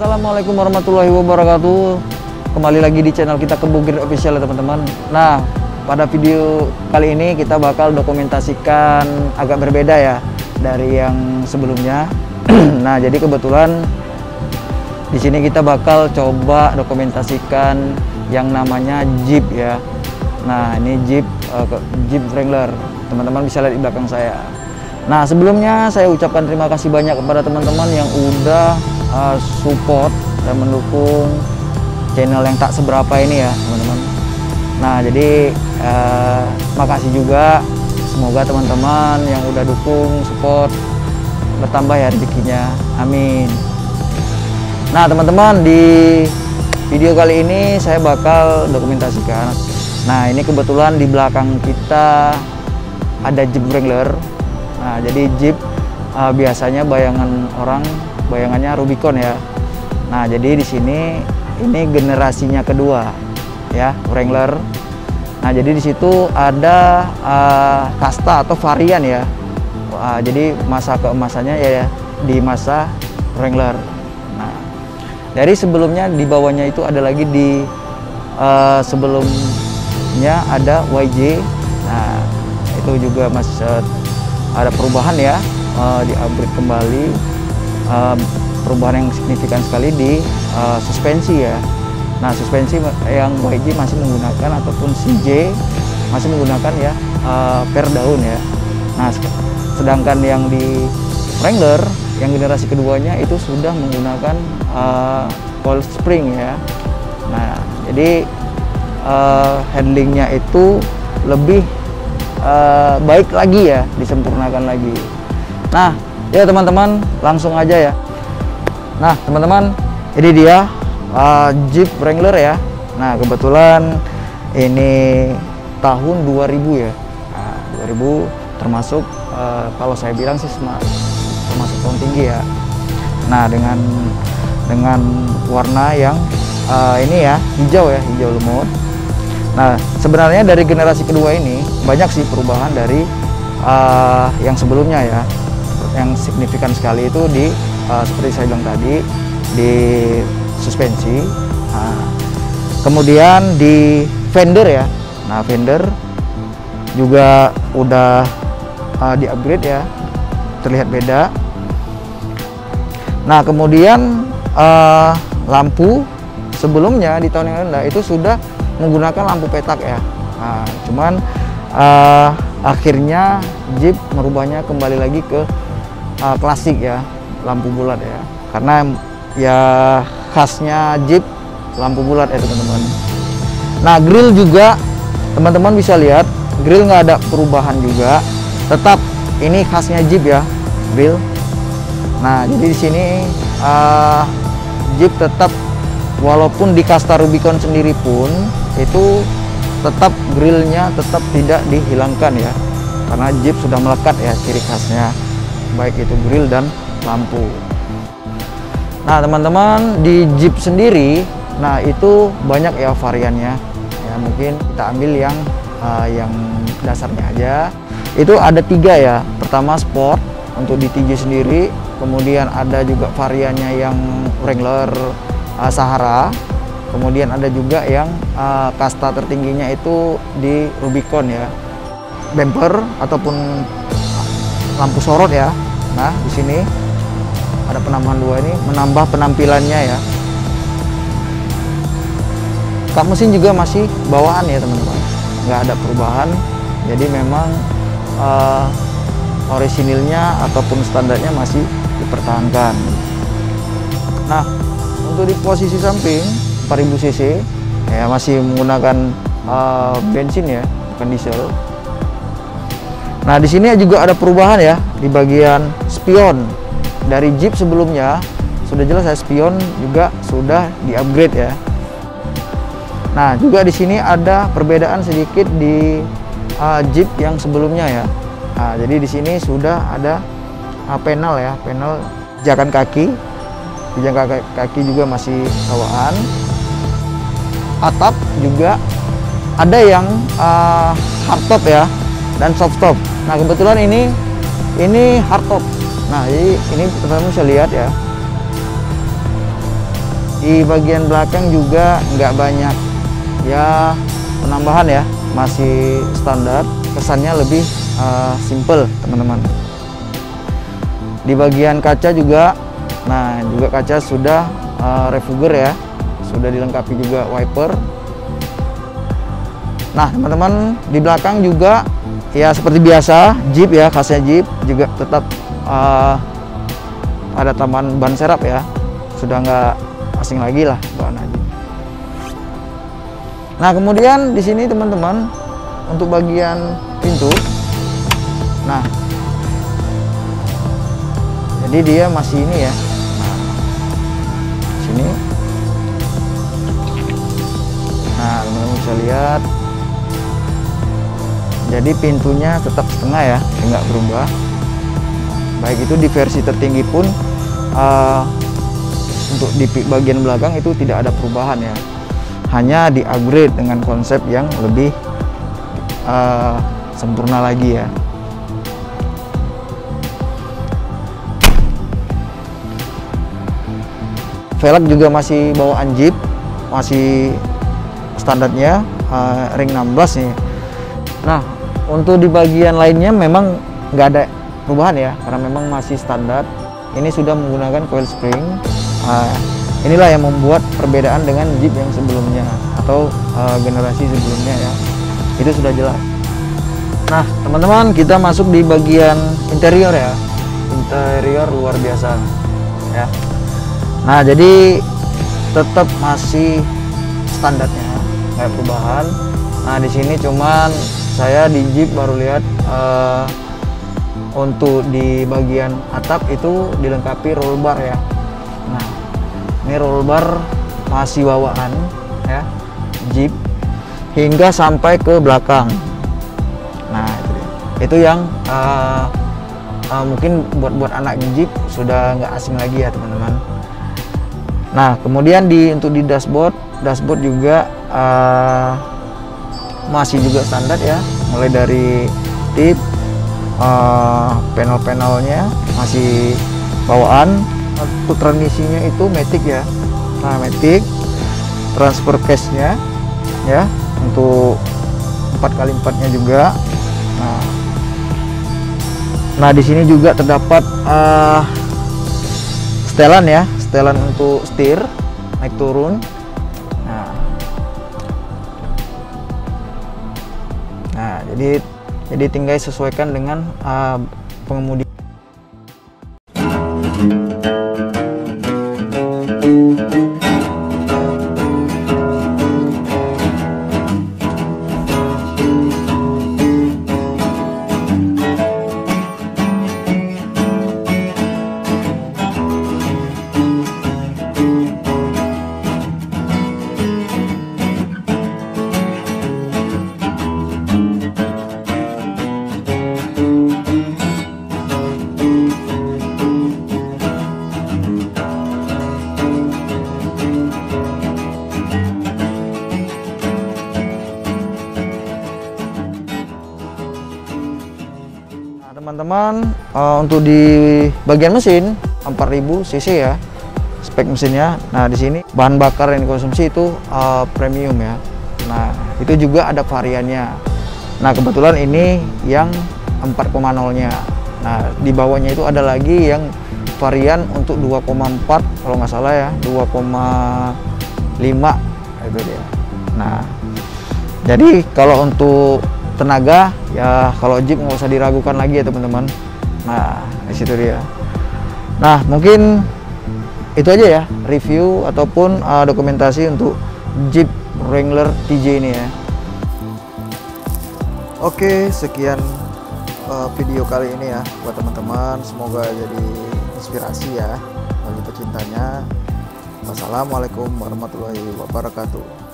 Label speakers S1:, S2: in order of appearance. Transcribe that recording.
S1: Assalamualaikum warahmatullahi wabarakatuh. Kembali lagi di channel kita Kebugir Official ya teman-teman. Nah, pada video kali ini kita bakal dokumentasikan agak berbeda ya dari yang sebelumnya. Nah, jadi kebetulan di sini kita bakal coba dokumentasikan yang namanya Jeep ya. Nah, ini Jeep Wrangler. Teman-teman bisa lihat di belakang saya. Nah, sebelumnya saya ucapkan terima kasih banyak kepada teman-teman yang udah support dan mendukung channel yang tak seberapa ini ya teman-teman. Nah, jadi makasih juga, semoga teman-teman yang udah dukung support bertambah ya rezekinya, amin. Nah teman-teman, di video kali ini saya bakal dokumentasikan. Nah, ini kebetulan di belakang kita ada Jeep Wrangler. Nah, jadi Jeep biasanya bayangannya Rubicon ya. Nah, jadi di sini ini generasinya kedua ya Wrangler. Nah, jadi di situ ada kasta atau varian ya. Jadi masa keemasannya ya di masa Wrangler. Nah, dari sebelumnya di bawahnya itu ada lagi di sebelumnya ada YJ. Nah, itu juga masih ada perubahan ya, di-upgrade kembali. Perubahan yang signifikan sekali di suspensi ya. Nah, suspensi yang YJ masih menggunakan ataupun CJ masih menggunakan ya per daun ya. Nah, sedangkan yang di Wrangler yang generasi keduanya itu sudah menggunakan coil spring ya. Nah, jadi handlingnya itu lebih baik lagi ya, disempurnakan lagi. Nah, ya teman-teman, langsung aja ya. Nah teman-teman, ini dia Jeep Wrangler ya. Nah, kebetulan ini tahun 2000 ya. Nah, 2000 termasuk kalau saya bilang sih termasuk tahun tinggi ya. Nah, dengan warna yang ini ya, hijau ya, hijau lemut. Nah, sebenarnya dari generasi kedua ini banyak sih perubahan dari yang sebelumnya ya. Yang signifikan sekali itu di seperti saya bilang tadi, di suspensi. Nah, kemudian di fender ya. Nah, fender juga udah di-upgrade ya, terlihat beda. Nah, kemudian lampu sebelumnya di tahun yang lalu itu sudah menggunakan lampu petak ya. Nah, cuman akhirnya Jeep merubahnya kembali lagi ke klasik ya, lampu bulat ya, karena ya khasnya Jeep lampu bulat ya teman-teman. Nah, grill juga teman-teman bisa lihat, grill nggak ada perubahan juga, tetap ini khasnya Jeep ya, grill. Nah, jadi di sini Jeep tetap, walaupun di kasta Rubicon sendiri pun itu tetap grillnya tetap tidak dihilangkan ya, karena Jeep sudah melekat ya ciri khasnya, baik itu grill dan lampu. Nah teman-teman, di Jeep sendiri, nah itu banyak ya variannya ya. Mungkin kita ambil yang dasarnya aja. Itu ada 3 ya. Pertama sport untuk di TJ sendiri, kemudian ada juga variannya yang Wrangler Sahara, kemudian ada juga yang kasta tertingginya itu di Rubicon ya. Bumper ataupun lampu sorot ya. Nah, di sini ada penambahan 2 ini, menambah penampilannya ya. Kap mesin juga masih bawaan ya teman-teman, nggak ada perubahan. Jadi memang orisinilnya ataupun standarnya masih dipertahankan. Nah, untuk di posisi samping 4000 cc ya, masih menggunakan bensin ya, bukan diesel. Nah, di sini juga ada perubahan ya di bagian spion. Dari Jeep sebelumnya sudah jelas ya, spion juga sudah di-upgrade ya. Nah, juga di sini ada perbedaan sedikit di Jeep yang sebelumnya ya. Nah, jadi di sini sudah ada panel ya, panel pijakan kaki. Pijakan kaki juga masih bawaan. Atap juga ada yang hardtop ya dan softtop. Nah, kebetulan ini hardtop. Nah, jadi ini teman-teman bisa lihat ya. Di bagian belakang juga nggak banyak ya penambahan ya, masih standar, kesannya lebih simple teman-teman. Di bagian kaca juga, nah juga kaca sudah refugger ya, sudah dilengkapi juga wiper. Nah teman-teman, di belakang juga ya seperti biasa Jeep ya, khasnya Jeep juga tetap ada tambahan ban serap ya, sudah nggak asing lagi lah bahan aja. Nah kemudian di sini teman-teman untuk bagian pintu, nah jadi dia masih ini ya, nah, sini, nah teman-teman bisa lihat, jadi pintunya tetap setengah ya, nggak berubah. Baik itu di versi tertinggi pun untuk di bagian belakang itu tidak ada perubahan ya, hanya di upgrade dengan konsep yang lebih sempurna lagi ya. Velg juga masih bawaan Jeep, masih standarnya ring 16 nih. Nah untuk di bagian lainnya memang nggak ada perubahan ya, karena memang masih standar. Ini sudah menggunakan coil spring. Inilah yang membuat perbedaan dengan Jeep yang sebelumnya atau generasi sebelumnya ya, itu sudah jelas. Nah teman-teman, kita masuk di bagian interior ya, interior luar biasa ya. Nah jadi tetap masih standarnya, nggak perubahan. Nah di sini cuman saya di Jeep baru lihat untuk di bagian atap itu dilengkapi roll bar ya. Nah ini roll bar masih bawaan ya Jeep hingga sampai ke belakang. Nah itu yang mungkin buat anak Jeep sudah nggak asing lagi ya teman-teman. Nah kemudian untuk di dashboard juga masih juga standar ya, mulai dari tip, panel-panelnya masih bawaan. Untuk transmisinya itu matic ya, nah matic, transfer case-nya ya untuk 4x4-nya juga. Nah di sini juga terdapat setelan ya, setelan untuk setir naik turun. Nah jadi tinggal sesuaikan dengan pengemudi. Teman-teman, untuk di bagian mesin 4000 cc ya spek mesinnya. Nah di sini bahan bakar yang dikonsumsi itu premium ya. Nah itu juga ada variannya. Nah kebetulan ini yang 4,0-nya. Nah di bawahnya itu ada lagi yang varian untuk 2,4 kalau nggak salah ya, 2,5 itu dia. Nah jadi kalau untuk tenaga ya, kalau Jeep nggak usah diragukan lagi ya teman-teman. Nah di situ dia. Nah mungkin itu aja ya review ataupun dokumentasi untuk Jeep Wrangler TJ ini ya. Oke, sekian video kali ini ya buat teman-teman, semoga jadi inspirasi ya bagi pecintanya. Wassalamualaikum warahmatullahi wabarakatuh.